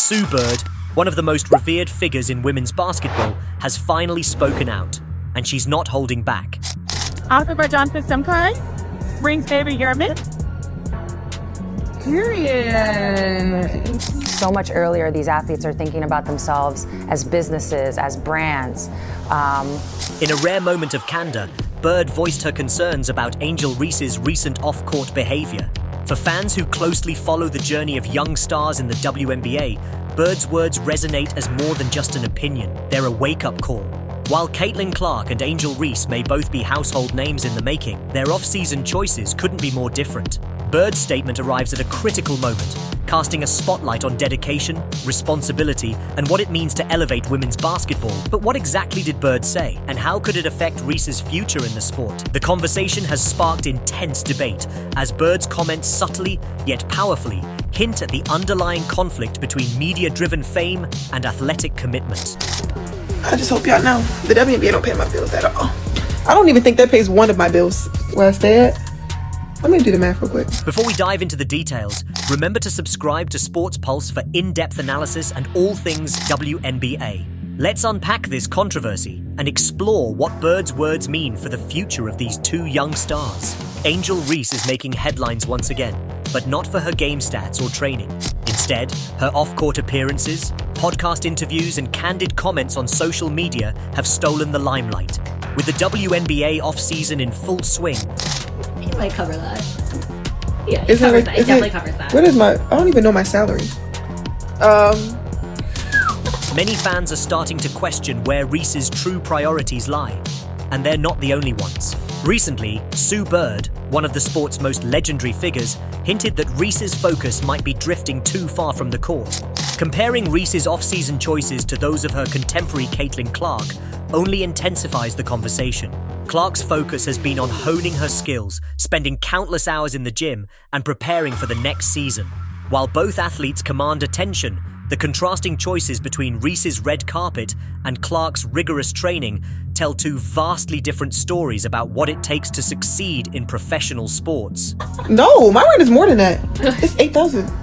Sue Bird, one of the most revered figures in women's basketball, has finally spoken out, and she's not holding back. Algebra Johnson Simkai brings baby Yerman. Period. So much earlier, these athletes are thinking about themselves as businesses, as brands. In a rare moment of candor, Bird voiced her concerns about Angel Reese's recent off-court behavior. For fans who closely follow the journey of young stars in the WNBA, Bird's words resonate as more than just an opinion. They're a wake-up call. While Caitlin Clark and Angel Reese may both be household names in the making, their off-season choices couldn't be more different. Bird's statement arrives at a critical moment, casting a spotlight on dedication, responsibility, and what it means to elevate women's basketball. But what exactly did Bird say, and how could it affect Reese's future in the sport? The conversation has sparked intense debate, as Bird's comments subtly, yet powerfully, hint at the underlying conflict between media-driven fame and athletic commitment. I just hope y'all know, the WNBA don't pay my bills at all. I don't even think that pays one of my bills where I stay at. Let me do the math real quick. Before we dive into the details, remember to subscribe to Sports Pulse for in-depth analysis and all things WNBA. Let's unpack this controversy and explore what Bird's words mean for the future of these two young stars. Angel Reese is making headlines once again, but not for her game stats or training. Instead, her off-court appearances, podcast interviews, and candid comments on social media have stolen the limelight. With the WNBA off-season in full swing, it might cover that. Yeah, it definitely covers that. What is I don't even know my salary. Many fans are starting to question where Reese's true priorities lie, and they're not the only ones. Recently, Sue Bird, one of the sport's most legendary figures, hinted that Reese's focus might be drifting too far from the court. Comparing Reese's off-season choices to those of her contemporary Caitlin Clark only intensifies the conversation. Clark's focus has been on honing her skills, spending countless hours in the gym, and preparing for the next season. While both athletes command attention, the contrasting choices between Reese's red carpet and Clark's rigorous training tell two vastly different stories about what it takes to succeed in professional sports. No, my rent is more than that. It's $8,000.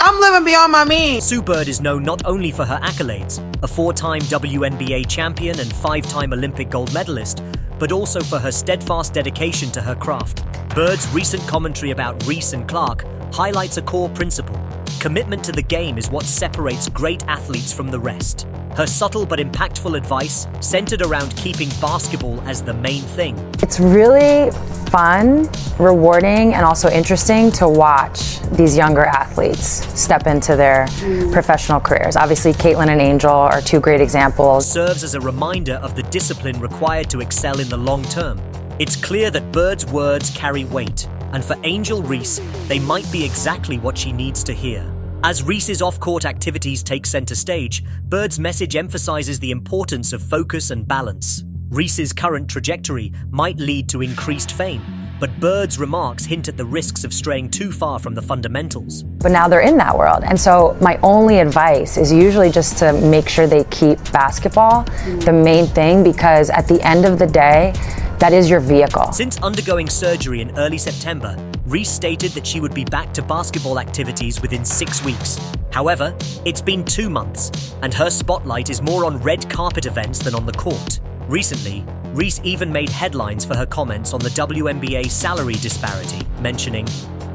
I'm living beyond my means. Sue Bird is known not only for her accolades, a 4-time WNBA champion and 5-time Olympic gold medalist, but also for her steadfast dedication to her craft. Bird's recent commentary about Reese and Clark highlights a core principle. Commitment to the game is what separates great athletes from the rest. Her subtle but impactful advice, centered around keeping basketball as the main thing. It's really fun, rewarding, and also interesting to watch these younger athletes step into their professional careers. Obviously, Caitlin and Angel are two great examples. Serves as a reminder of the discipline required to excel in the long term. It's clear that Bird's words carry weight, and for Angel Reese, they might be exactly what she needs to hear. As Reese's off-court activities take center stage, Bird's message emphasizes the importance of focus and balance. Reese's current trajectory might lead to increased fame, but Bird's remarks hint at the risks of straying too far from the fundamentals. But now they're in that world. And so my only advice is usually just to make sure they keep basketball the main thing, because at the end of the day, that is your vehicle. Since undergoing surgery in early September, Reese stated that she would be back to basketball activities within 6 weeks. However, it's been 2 months, and her spotlight is more on red carpet events than on the court. Recently, Reese even made headlines for her comments on the WNBA salary disparity, mentioning,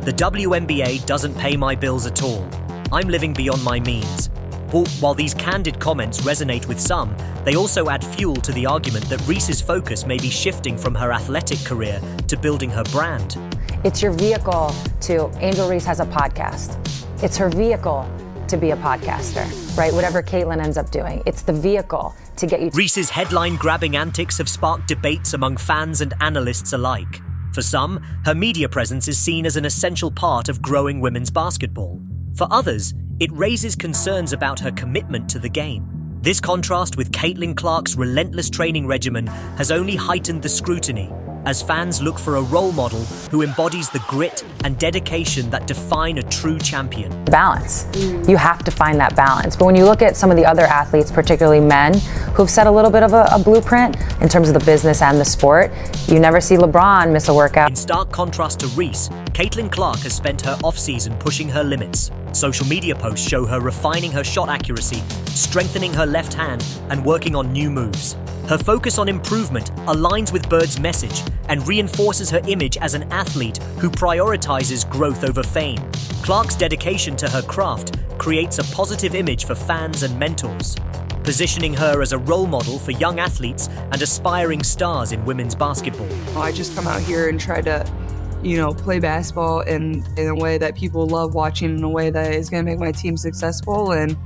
"The WNBA doesn't pay my bills at all. I'm living beyond my means." While these candid comments resonate with some, they also add fuel to the argument that Reese's focus may be shifting from her athletic career to building her brand. It's your vehicle to, Angel Reese has a podcast. It's her vehicle to be a podcaster, right? Whatever Caitlin ends up doing, it's the vehicle to get you. Reese's headline-grabbing antics have sparked debates among fans and analysts alike. For some, her media presence is seen as an essential part of growing women's basketball. For others, it raises concerns about her commitment to the game. This contrast with Caitlin Clark's relentless training regimen has only heightened the scrutiny, as fans look for a role model who embodies the grit and dedication that define a true champion. Balance. You have to find that balance. But when you look at some of the other athletes, particularly men, who've set a little bit of a blueprint in terms of the business and the sport, you never see LeBron miss a workout. In stark contrast to Reese, Caitlin Clark has spent her offseason pushing her limits. Social media posts show her refining her shot accuracy, strengthening her left hand, and working on new moves. Her focus on improvement aligns with Bird's message and reinforces her image as an athlete who prioritizes growth over fame. Clark's dedication to her craft creates a positive image for fans and mentors, positioning her as a role model for young athletes and aspiring stars in women's basketball. I just come out here and try to, play basketball in a way that people love watching, in a way that is going to make my team successful, and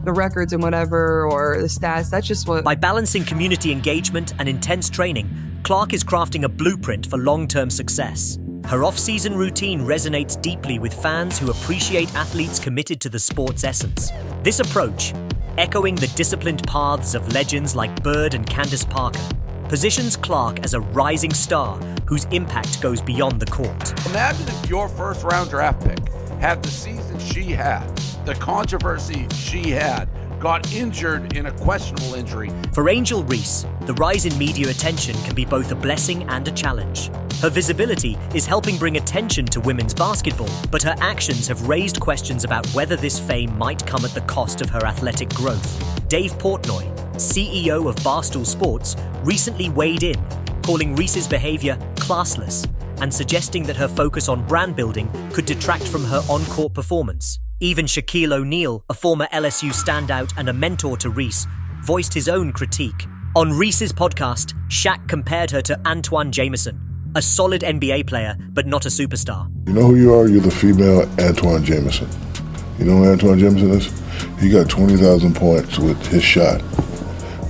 the records and whatever, or the stats, that's just what... By balancing community engagement and intense training, Clark is crafting a blueprint for long-term success. Her off-season routine resonates deeply with fans who appreciate athletes committed to the sport's essence. This approach, echoing the disciplined paths of legends like Bird and Candace Parker, positions Clark as a rising star whose impact goes beyond the court. Imagine if your first-round draft pick had the season she had, the controversy she had, got injured in a questionable injury. For Angel Reese, the rise in media attention can be both a blessing and a challenge. Her visibility is helping bring attention to women's basketball, but her actions have raised questions about whether this fame might come at the cost of her athletic growth. Dave Portnoy, CEO of Barstool Sports, recently weighed in, calling Reese's behavior classless and suggesting that her focus on brand building could detract from her on-court performance. Even Shaquille O'Neal, a former LSU standout and a mentor to Reese, voiced his own critique. On Reese's podcast, Shaq compared her to Antoine Jameson, a solid NBA player, but not a superstar. You know who you are? You're the female Antoine Jameson. You know who Antoine Jameson is? He got 20,000 points with his shot.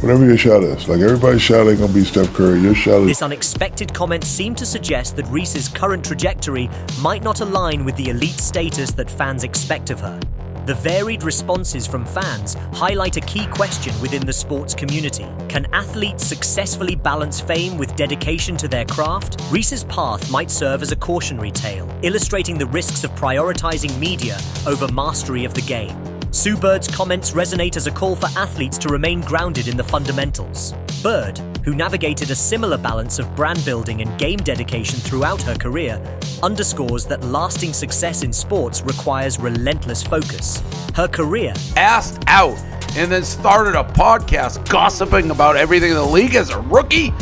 Whatever your shot is. Like, everybody's shot ain't gonna be Steph Curry. Your shot is... This unexpected comment seemed to suggest that Reese's current trajectory might not align with the elite status that fans expect of her. The varied responses from fans highlight a key question within the sports community. Can athletes successfully balance fame with dedication to their craft? Reese's path might serve as a cautionary tale, illustrating the risks of prioritizing media over mastery of the game. Sue Bird's comments resonate as a call for athletes to remain grounded in the fundamentals. Bird, who navigated a similar balance of brand building and game dedication throughout her career, underscores that lasting success in sports requires relentless focus. Her career, Asked out and then started a podcast gossiping about everything in the league as a rookie?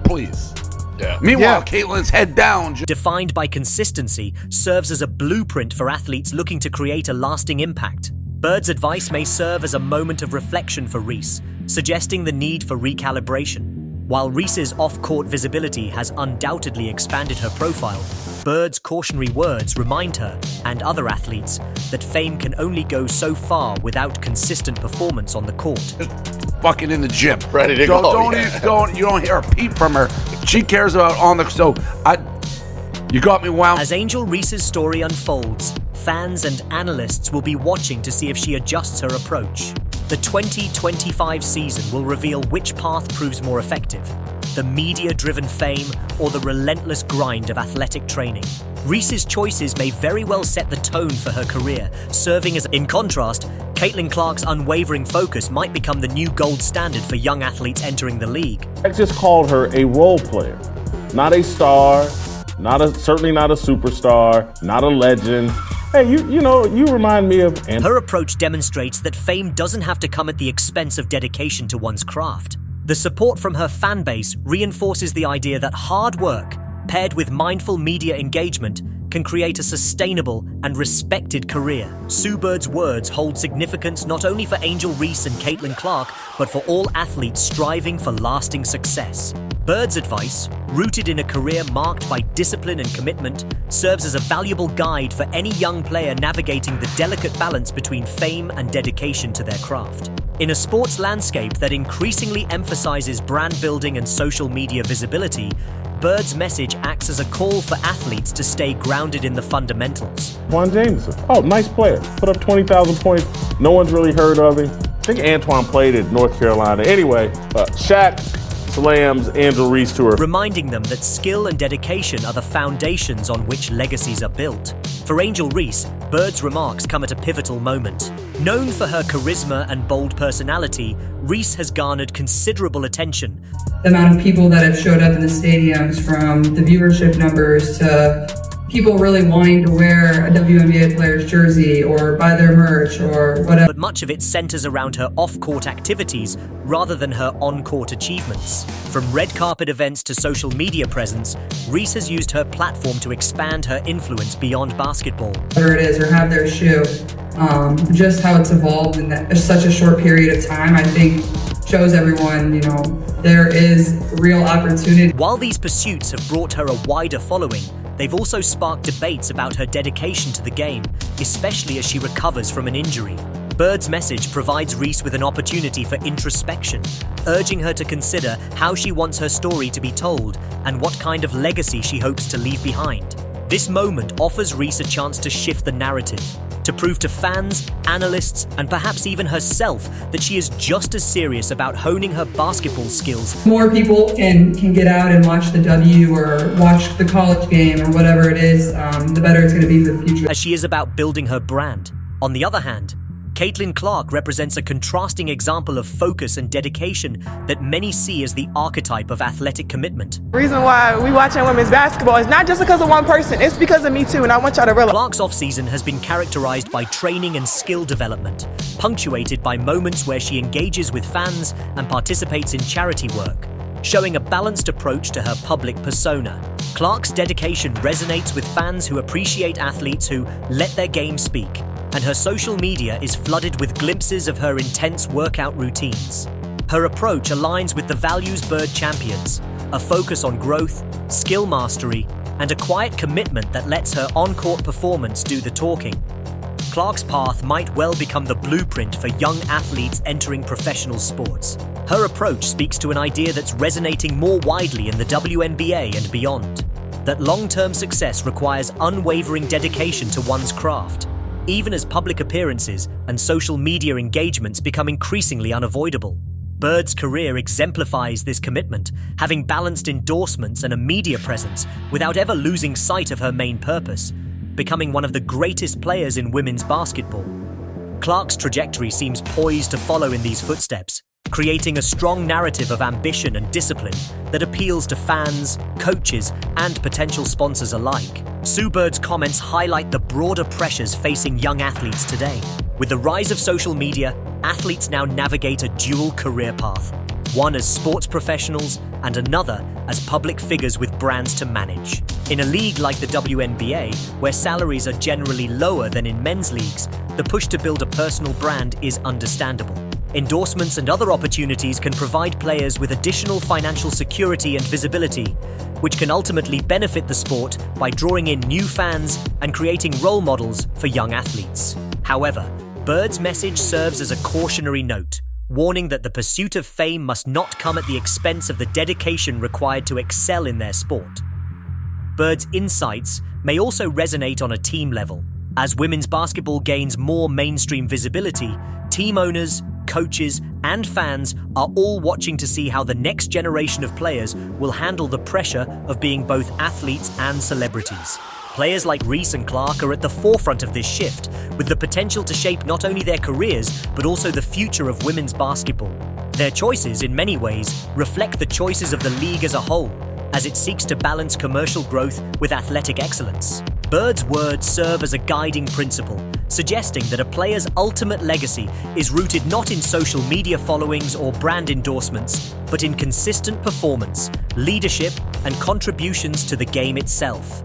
Please. Yeah. Meanwhile, Caitlin's head down. defined by consistency, serves as a blueprint for athletes looking to create a lasting impact. Bird's advice may serve as a moment of reflection for Reese, suggesting the need for recalibration. While Reese's off-court visibility has undoubtedly expanded her profile, Bird's cautionary words remind her, and other athletes, that fame can only go so far without consistent performance on the court. Fucking in the gym. Ready to go. You don't hear a peep from her. She cares about on the... So, you got me wound. As Angel Reese's story unfolds, fans and analysts will be watching to see if she adjusts her approach. The 2025 season will reveal which path proves more effective, the media-driven fame or the relentless grind of athletic training. Reese's choices may very well set the tone for her career, serving as... In contrast, Caitlin Clark's unwavering focus might become the new gold standard for young athletes entering the league. I just called her a role player, not a star, certainly not a superstar, not a legend. Hey, you remind me of... Her approach demonstrates that fame doesn't have to come at the expense of dedication to one's craft. The support from her fan base reinforces the idea that hard work, paired with mindful media engagement, can create a sustainable and respected career. Sue Bird's words hold significance not only for Angel Reese and Caitlin Clark, but for all athletes striving for lasting success. Bird's advice, rooted in a career marked by discipline and commitment, serves as a valuable guide for any young player navigating the delicate balance between fame and dedication to their craft. In a sports landscape that increasingly emphasizes brand building and social media visibility, Bird's message acts as a call for athletes to stay grounded in the fundamentals. Antoine Jameson. Oh, nice player. Put up 20,000 points. No one's really heard of him. I think Antoine played at North Carolina. Anyway, Shaq, slams Angel Reese to her. Reminding them that skill and dedication are the foundations on which legacies are built. For Angel Reese, Bird's remarks come at a pivotal moment. Known for her charisma and bold personality, Reese has garnered considerable attention. The amount of people that have showed up in the stadiums, from the viewership numbers to people really wanting to wear a WNBA player's jersey or buy their merch or whatever. But much of it centers around her off-court activities rather than her on-court achievements. From red carpet events to social media presence, Reese has used her platform to expand her influence beyond basketball. Whatever it is, or have their shoe, just how it's evolved in such a short period of time, I think shows everyone, there is real opportunity. While these pursuits have brought her a wider following, they've also sparked debates about her dedication to the game, especially as she recovers from an injury. Bird's message provides Reese with an opportunity for introspection, urging her to consider how she wants her story to be told and what kind of legacy she hopes to leave behind. This moment offers Reese a chance to shift the narrative, to prove to fans, analysts, and perhaps even herself that she is just as serious about honing her basketball skills. More people can get out and watch the W or watch the college game or whatever it is, the better it's going to be for the future. As she is about building her brand. On the other hand, Caitlin Clark represents a contrasting example of focus and dedication that many see as the archetype of athletic commitment. The reason why we watching women's basketball is not just because of one person, it's because of me too, and I want y'all to realize. Clark's offseason has been characterized by training and skill development, punctuated by moments where she engages with fans and participates in charity work, showing a balanced approach to her public persona. Clark's dedication resonates with fans who appreciate athletes who let their game speak, and her social media is flooded with glimpses of her intense workout routines. Her approach aligns with the values Bird champions, a focus on growth, skill mastery, and a quiet commitment that lets her on-court performance do the talking. Clark's path might well become the blueprint for young athletes entering professional sports. Her approach speaks to an idea that's resonating more widely in the WNBA and beyond, that long-term success requires unwavering dedication to one's craft, even as public appearances and social media engagements become increasingly unavoidable. Bird's career exemplifies this commitment, having balanced endorsements and a media presence without ever losing sight of her main purpose, becoming one of the greatest players in women's basketball. Clark's trajectory seems poised to follow in these footsteps, creating a strong narrative of ambition and discipline that appeals to fans, coaches, and potential sponsors alike. Sue Bird's comments highlight the broader pressures facing young athletes today. With the rise of social media, athletes now navigate a dual career path, one as sports professionals and another as public figures with brands to manage. In a league like the WNBA, where salaries are generally lower than in men's leagues, the push to build a personal brand is understandable. Endorsements and other opportunities can provide players with additional financial security and visibility, which can ultimately benefit the sport by drawing in new fans and creating role models for young athletes. However, Bird's message serves as a cautionary note, warning that the pursuit of fame must not come at the expense of the dedication required to excel in their sport. Bird's insights may also resonate on a team level. As women's basketball gains more mainstream visibility, team owners, coaches, and fans are all watching to see how the next generation of players will handle the pressure of being both athletes and celebrities. Players like Reese and Clark are at the forefront of this shift, with the potential to shape not only their careers, but also the future of women's basketball. Their choices, in many ways, reflect the choices of the league as a whole, as it seeks to balance commercial growth with athletic excellence. Bird's words serve as a guiding principle, suggesting that a player's ultimate legacy is rooted not in social media followings or brand endorsements, but in consistent performance, leadership, and contributions to the game itself.